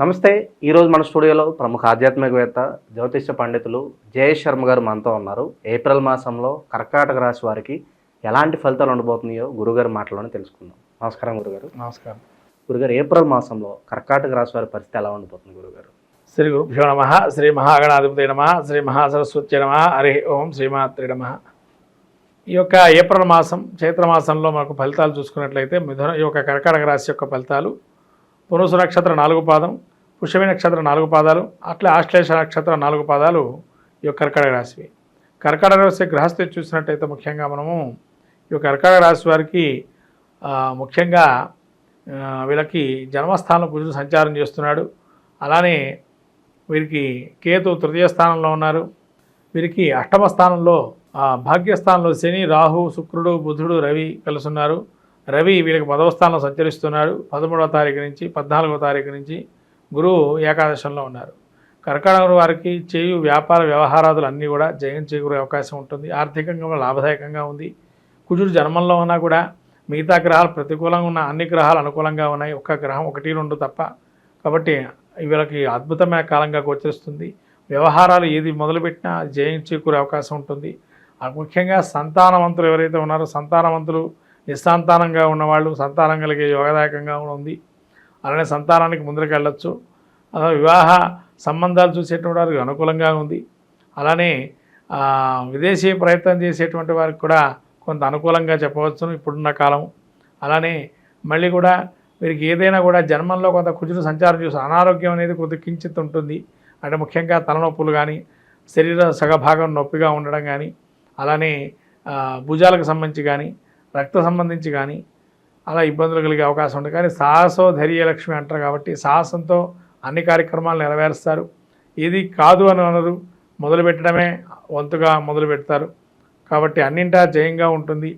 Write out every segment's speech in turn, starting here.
నమస్తే. ఈరోజు మన స్టూడియోలో ప్రముఖ ఆధ్యాత్మికవేత్త జ్యోతిష్య పండితులు జయేష్ శర్మ గారు మనతో ఉన్నారు. ఏప్రిల్ మాసంలో కర్కాటక రాశి వారికి ఎలాంటి ఫలితాలు ఉండబోతున్నాయో గురుగారు మాటలోనే తెలుసుకుందాం. నమస్కారం గురుగారు. నమస్కారం గురుగారు, ఏప్రిల్ మాసంలో కర్కాటక రాశి వారి పరిస్థితి ఎలా ఉండబోతుంది గురుగారు? శ్రీ గురుభ్యో నమ. శ్రీ మహాగణాధిపతి నమ. శ్రీ మహాసరస్వతి నమ. హరి ఓం శ్రీమాత్రి నమ. ఈ యొక్క ఏప్రిల్ మాసం చైత్రమాసంలో మనకు ఫలితాలు చూసుకున్నట్లయితే ఈ యొక్క కర్కాటక రాశి యొక్క ఫలితాలు పురుష నక్షత్ర 4 పాదం, పుష్యమి నక్షత్ర 4 పాదాలు, అట్లే ఆశ్లేష నక్షత్ర 4 పాదాలు ఈ యొక్క కర్కాటక రాశివి. కర్కాటక రాశి గ్రహస్థితి చూసినట్టయితే ముఖ్యంగా మనము ఈ యొక్క కర్కాటక రాశి వారికి ముఖ్యంగా వీళ్ళకి జన్మస్థానంలో కుజుడు సంచారం చేస్తున్నాడు. అలానే వీరికి కేతు తృతీయ స్థానంలో ఉన్నారు. వీరికి అష్టమ స్థానంలో భాగ్యస్థానంలో శని, రాహు, శుక్రుడు, బుధుడు, రవి కలిసి ఉన్నారు. రవి వీళ్ళకి 10వ స్థానంలో సంచరిస్తున్నాడు. 13వ తారీఖు నుంచి 14వ తారీఖు నుంచి గురువు ఏకాదశంలో ఉన్నారు. కర్కాటక వారికి చేయు వ్యాపార వ్యవహారాదులు అన్నీ కూడా జయం చేకూరే అవకాశం ఉంటుంది. ఆర్థికంగా లాభదాయకంగా ఉంది. కుజుడు జన్మంలో ఉన్నా కూడా మిగతా గ్రహాలు ప్రతికూలంగా ఉన్న అన్ని గ్రహాలు అనుకూలంగా ఉన్నాయి. ఒక్క గ్రహం 1, 2 తప్ప. కాబట్టి వీళ్ళకి అద్భుతమైన కాలంగా గోచరిస్తుంది. వ్యవహారాలు ఏది మొదలుపెట్టినా జయం చేకూరే అవకాశం ఉంటుంది. ముఖ్యంగా సంతానవంతులు ఎవరైతే ఉన్నారో సంతానవంతులు, నిస్సంతానంగా ఉన్నవాళ్ళు సంతానం కలిగే యోగదాయకంగా ఉంది. అలానే సంతానానికి ముందుకు వెళ్ళొచ్చు. వివాహ సంబంధాలు చూసేటువంటి వారికి అనుకూలంగా ఉంది. అలానే విదేశీ ప్రయత్నం చేసేటువంటి వారికి కూడా కొంత అనుకూలంగా చెప్పవచ్చును ఇప్పుడున్న కాలం. అలానే మళ్ళీ కూడా వీరికి ఏదైనా కూడా జన్మంలో కొంత కుజుడు సంచారం చేసి అనారోగ్యం అనేది కొద్ది కించిత్ ఉంటుంది. అంటే ముఖ్యంగా తలనొప్పులు కానీ, శరీర సగభాగం నొప్పిగా ఉండడం కానీ, అలానే భుజాలకు సంబంధించి కానీ, రక్త సంబంధించి కానీ అలా ఇబ్బందులు కలిగే అవకాశం ఉంటుంది. కానీ సాహసో ధైర్య లక్ష్మి అంటారు కాబట్టి సాహసంతో అన్ని కార్యక్రమాలు నెరవేరుస్తారు. ఏది కాదు అని అనరు, మొదలుపెట్టడమే వంతుగా మొదలు పెడతారు. కాబట్టి అన్నింటా జయంగా ఉంటుంది.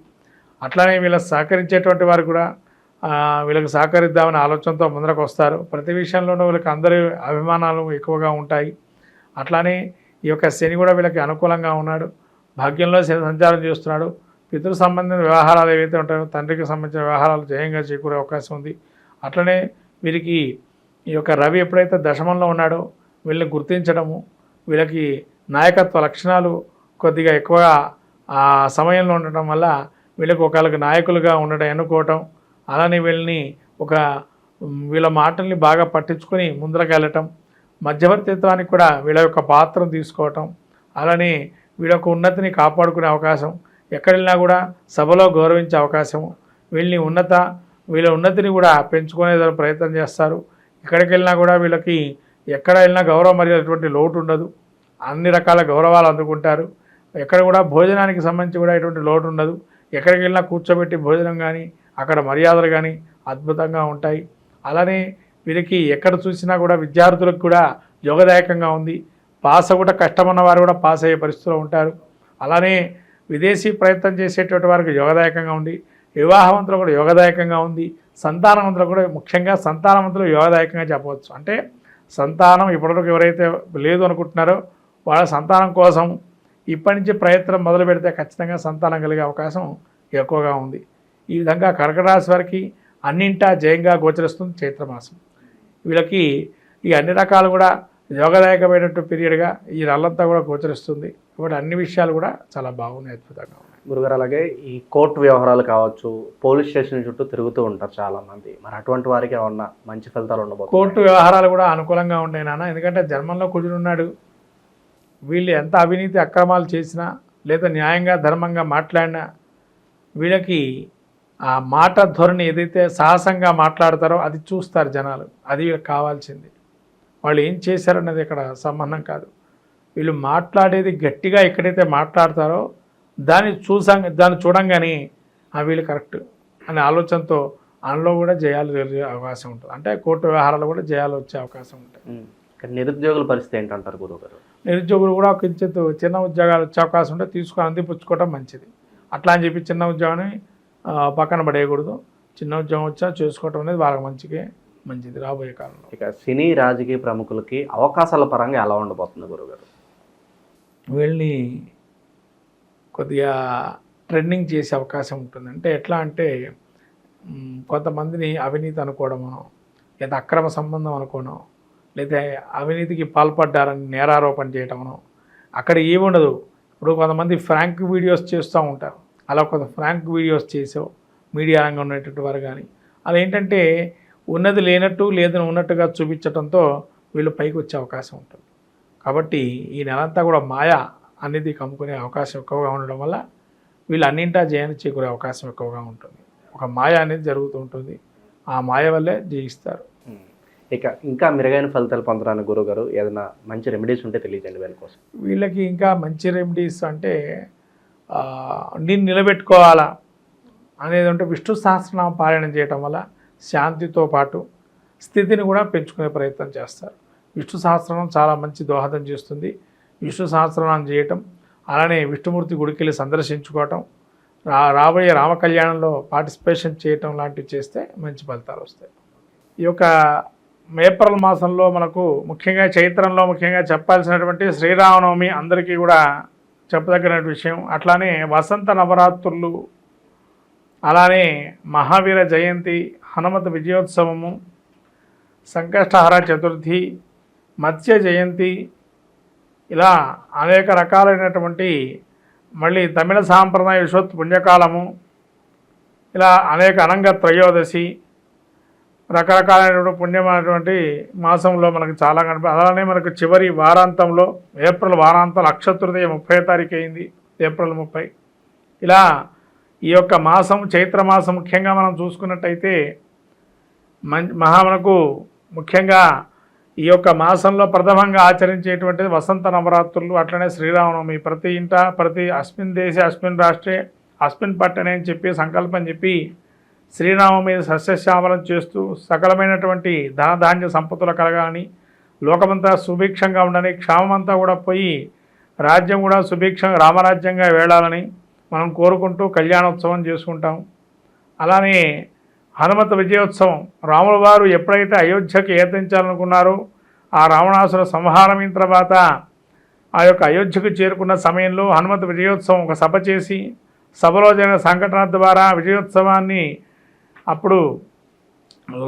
అట్లానే వీళ్ళకి సహకరించేటువంటి వారు కూడా వీళ్ళకి సహకరిద్దామనే ఆలోచనతో ముందరకు వస్తారు. ప్రతి విషయంలోనూ వీళ్ళకి అందరి అభిమానాలు ఎక్కువగా ఉంటాయి. అట్లానే ఈ యొక్క శని కూడా వీళ్ళకి అనుకూలంగా ఉన్నాడు. భాగ్యంలో శని సంచారం చేస్తున్నాడు. పితృ సంబంధించిన వ్యవహారాలు ఏవైతే ఉంటాయో తండ్రికి సంబంధించిన వ్యవహారాలు జయంగా చేకూరే అవకాశం ఉంది. అట్లనే వీరికి ఈ యొక్క రవి ఎప్పుడైతే దశమంలో ఉన్నాడో వీళ్ళని గుర్తించడము, వీళ్ళకి నాయకత్వ లక్షణాలు కొద్దిగా ఎక్కువగా ఆ సమయంలో ఉండటం వల్ల వీళ్ళకి ఒకళ్ళకి నాయకులుగా ఉండడం ఎన్నుకోవటం, అలానే వీళ్ళని వీళ్ళ మాటల్ని బాగా పట్టించుకొని ముందరకు వెళ్ళటం, మధ్యవర్తిత్వానికి కూడా వీళ్ళ యొక్క పాత్రను తీసుకోవటం, అలానే వీళ్ళ యొక్క ఉన్నతిని కాపాడుకునే అవకాశం, ఎక్కడెళ్ళినా కూడా సభలో గౌరవించే అవకాశము, వీళ్ళ ఉన్నతిని కూడా పెంచుకునే ప్రయత్నం చేస్తారు. ఎక్కడికి వెళ్ళినా కూడా వీళ్ళకి ఎక్కడ వెళ్ళినా గౌరవ మర్యాదటువంటి లోటు ఉండదు. అన్ని రకాల గౌరవాలు అందుకుంటారు. ఎక్కడ కూడా భోజనానికి సంబంధించి కూడా ఎటువంటి లోటు ఉండదు. ఎక్కడికి వెళ్ళినా కూర్చోబెట్టి భోజనం కానీ అక్కడ మర్యాదలు కానీ అద్భుతంగా ఉంటాయి. అలానే వీరికి ఎక్కడ చూసినా కూడా విద్యార్థులకు కూడా యోగదాయకంగా ఉంది. పాస్ కూడా కష్టమన్న వారు కూడా పాస్ అయ్యే పరిస్థితిలో ఉంటారు. అలానే విదేశీ ప్రయత్నం చేసేటువంటి వారికి యోగదాయకంగా ఉంది. వివాహవంతులు కూడా యోగదాయకంగా ఉంది. సంతానవంతులు కూడా ముఖ్యంగా సంతానవంతులు యోగదాయకంగా చెప్పవచ్చు. అంటే సంతానం ఇప్పటివరకు ఎవరైతే లేదు అనుకుంటున్నారో వాళ్ళ సంతానం కోసం ఇప్పటి నుంచి ప్రయత్నం మొదలు పెడితే ఖచ్చితంగా సంతానం కలిగే అవకాశం ఎక్కువగా ఉంది. ఈ విధంగా కర్కాటక రాశి వారికి అన్నింటా జయంగా గోచరిస్తుంది చైత్రమాసం. వీళ్ళకి ఈ అన్ని రకాలు కూడా యోగదాయకమైనటువంటి పీరియడ్గా ఈ నెలంతా కూడా గోచరిస్తుంది. కాబట్టి అన్ని విషయాలు కూడా చాలా బాగున్నాయి, అద్భుతంగా ఉన్నాయి గురుగారు. అలాగే ఈ కోర్టు వ్యవహారాలు కావచ్చు, పోలీస్ స్టేషన్ చుట్టూ తిరుగుతూ ఉంటారు చాలామంది. మరి అటువంటి వారికి ఏమన్నా మంచి ఫలితాలు ఉండబోతుంది? కోర్టు వ్యవహారాలు కూడా అనుకూలంగా ఉంటాయి నాన్న. ఎందుకంటే జన్మంలో కుజుడు ఉన్నాడు. వీళ్ళు ఎంత అవినీతి అక్రమాలు చేసినా లేదా న్యాయంగా ధర్మంగా మాట్లాడినా వీళ్ళకి ఆ మాట ధోరణి ఏదైతే సాహసంగా మాట్లాడతారో అది చూస్తారు జనాలు. అది వీళ్ళకి కావాల్సింది. వాళ్ళు ఏం చేశారన్నది ఇక్కడ సంబంధం కాదు. వీళ్ళు మాట్లాడేది గట్టిగా ఎక్కడైతే మాట్లాడతారో దాన్ని చూడంగానే వీళ్ళు కరెక్ట్ అనే ఆలోచనతో అందులో కూడా జయాలు జరిగే అవకాశం ఉంటుంది. అంటే కోర్టు వ్యవహారాలు కూడా జయాలు వచ్చే అవకాశం ఉంటాయి. నిరుద్యోగుల పరిస్థితి ఏంటంటారు గురుగారు? నిరుద్యోగులు కూడా కించిత్ చిన్న ఉద్యోగాలు వచ్చే అవకాశం ఉంటే తీసుకొని అందిపుచ్చుకోవడం మంచిది. అట్లా అని చెప్పి చిన్న ఉద్యోగాన్ని పక్కన పడేయకూడదు. చిన్న ఉద్యోగం వచ్చా చేసుకోవటం అనేది వాళ్ళకి మంచిది రాబోయే కాలంలో. ఇక సినీ రాజకీయ ప్రముఖులకి అవకాశాల పరంగా ఎలా ఉండబోతుంది గురుగారు? వీళ్ళని కొద్దిగా ట్రెండింగ్ చేసే అవకాశం ఉంటుంది. అంటే ఎట్లా అంటే కొంతమందిని అవినీతి అనుకోవడమో లేదా అక్రమ సంబంధం అనుకోవడం లేదా అవినీతికి పాల్పడ్డారని నేరారోపణ చేయటమనో అక్కడ ఏముండదు. ఇప్పుడు కొంతమంది ఫ్రాంక్ వీడియోస్ చేస్తూ ఉంటారు. అలా కొంత ఫ్రాంక్ వీడియోస్ చేసో మీడియా రంగం ఉన్నటువంటి వారు కానీ అలా ఏంటంటే ఉన్నది లేనట్టు లేదని ఉన్నట్టుగా చూపించడంతో వీళ్ళు పైకి వచ్చే అవకాశం ఉంటుంది. కాబట్టి ఈ నెలంతా కూడా మాయ అనేది కమ్ముకునే అవకాశం ఎక్కువగా ఉండడం వల్ల వీళ్ళు అన్నింటా జయాన్ని చేకూరే అవకాశం ఎక్కువగా ఉంటుంది. ఒక మాయ అనేది జరుగుతూ ఉంటుంది. ఆ మాయ వల్లే జయిస్తారు. ఇక ఇంకా మెరుగైన ఫలితాలు పొందడానికి గురుగారు ఏదైనా మంచి రెమెడీస్ ఉంటే తెలియజేయండి వీళ్ళ కోసం. వీళ్ళకి ఇంకా మంచి రెమెడీస్ అంటే నేను నిలబెట్టుకోవాలా అనేది అంటే విష్ణు సహస్రనామ పారాయణం చేయటం వల్ల శాంతితో పాటు స్థితిని కూడా పెంచుకునే ప్రయత్నం చేస్తారు. విష్ణు సహస్రనామం చాలా మంచి దోహదం చేస్తుంది. విష్ణు సహస్రనామం చేయటం, అలానే విష్ణుమూర్తి గుడికెళ్ళి సందర్శించుకోవటం, రాబోయే రామ కళ్యాణంలో పార్టిసిపేషన్ చేయటం లాంటివి చేస్తే మంచి ఫలితాలు వస్తాయి. ఈ యొక్క ఏప్రిల్ మాసంలో మనకు ముఖ్యంగా చైత్రంలో ముఖ్యంగా చెప్పాల్సినటువంటి శ్రీరామనవమి అందరికీ కూడా చెప్పదగిన విషయం. అట్లానే వసంత నవరాత్రులు, అలానే మహావీర జయంతి, హనుమత విజయోత్సవము, సంకష్టహర చతుర్థి, మత్స్య జయంతి, ఇలా అనేక రకాలైనటువంటి మళ్ళీ తమిళ సాంప్రదాయ విశ్వత్ పుణ్యకాలము, ఇలా అనేక అనంగ త్రయోదశి, రకరకాలైనటువంటి పుణ్యమైనటువంటి మాసంలో మనకు చాలా అలానే మనకు చివరి వారాంతంలో ఏప్రిల్ వారాంతం అక్షతృతీయ 30వ తారీఖు అయింది, ఏప్రిల్ 30. ఇలా ఈ యొక్క మాసం చైత్రమాసం ముఖ్యంగా మనం చూసుకున్నట్టయితే మనకు ముఖ్యంగా ఈ యొక్క మాసంలో ప్రథమంగా ఆచరించేటువంటిది వసంత నవరాత్రులు, అట్లనే శ్రీరామనవమి. ప్రతి ఇంట ప్రతి అస్మిన్ దేశే అస్మిన్ రాష్ట్రే అస్మిన్ పట్టణే అని చెప్పి సంకల్పం చెప్పి శ్రీరామం మీద సస్యశ్యామలం చేస్తూ సకలమైనటువంటి ధనధాన్య సంపత్తులు కలగాలని, లోకమంతా సుభిక్షంగా ఉండని, క్షామమంతా కూడా పోయి రాజ్యం కూడా సుభిక్షంగా రామరాజ్యంగా వేళాలని మనం కోరుకుంటూ కళ్యాణోత్సవం చేసుకుంటాం. అలానే హనుమత విజయోత్సవం, రాముల వారు ఎప్పుడైతే అయోధ్యకి ఏతించాలనుకున్నారో ఆ రావణాసుర సంహారమైన తర్వాత ఆ యొక్క అయోధ్యకు చేరుకున్న సమయంలో హనుమత విజయోత్సవం ఒక సభ చేసి సభలో జరిగిన సంఘటన ద్వారా విజయోత్సవాన్ని అప్పుడు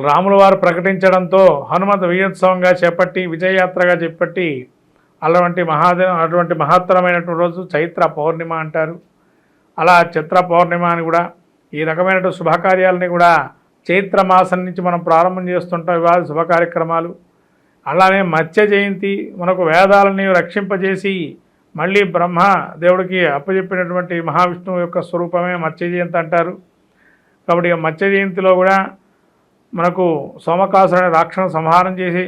రాముల వారు ప్రకటించడంతో హనుమత విజయోత్సవంగా చేపట్టి విజయయాత్రగా చేపట్టి అటువంటి మహత్తరమైనటువంటి రోజు చైత్ర పౌర్ణిమ అంటారు. అలా చైత్ర పౌర్ణిమ అని కూడా ఈ రకమైనటువంటి శుభకార్యాలని కూడా చైత్ర మాసం నుంచి మనం ప్రారంభం చేస్తుంటాం ఇవాళ శుభ కార్యక్రమాలు. అలానే మత్స్య జయంతి మనకు వేదాలని రక్షింపజేసి మళ్ళీ బ్రహ్మ దేవుడికి అప్పచెప్పినటువంటి మహావిష్ణువు యొక్క స్వరూపమే మత్స్య జయంతి అంటారు. కాబట్టి మత్స్య జయంతిలో కూడా మనకు సోమకాసురుని రాక్షణ సంహారం చేసి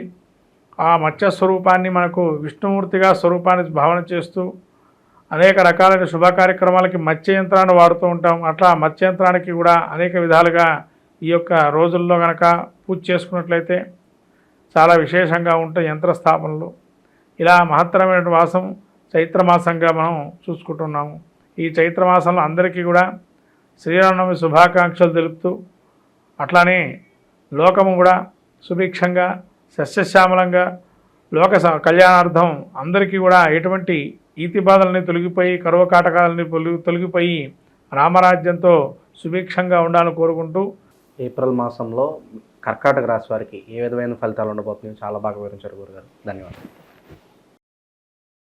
ఆ మత్స్య స్వరూపాన్ని మనకు విష్ణుమూర్తిగా స్వరూపాన్ని భావన చేస్తూ అనేక రకాలైన శుభ కార్యక్రమాలకి మత్స్య యంత్రాన్ని వాడుతూ ఉంటాం. అట్లా మత్స్య యంత్రానికి కూడా అనేక విధాలుగా ఈ యొక్క రోజుల్లో కనుక పూజ చేసుకున్నట్లయితే చాలా విశేషంగా ఉంటాయి యంత్రస్థాపనలు. ఇలా మహత్తరమైన మాసం చైత్రమాసంగా మనం చూసుకుంటున్నాము. ఈ చైత్రమాసంలో అందరికీ కూడా శ్రీరామనవమి శుభాకాంక్షలు తెలుపుతూ అట్లానే లోకము కూడా సుభిక్షంగా సస్యశ్యామలంగా లోక కళ్యాణార్థం అందరికీ కూడా ఎటువంటి ఈతి బాధల్ని తొలగిపోయి కరువు కాటకాలని తొలగిపోయి రామరాజ్యంతో సుభిక్షంగా ఉండాలని కోరుకుంటూ ఏప్రిల్ మాసంలో కర్కాటక రాశి వారికి ఏ విధమైన ఫలితాలు ఉండబోతున్నాయో చాలా బాగా వివరించారు గురుగారు. ధన్యవాదాలు.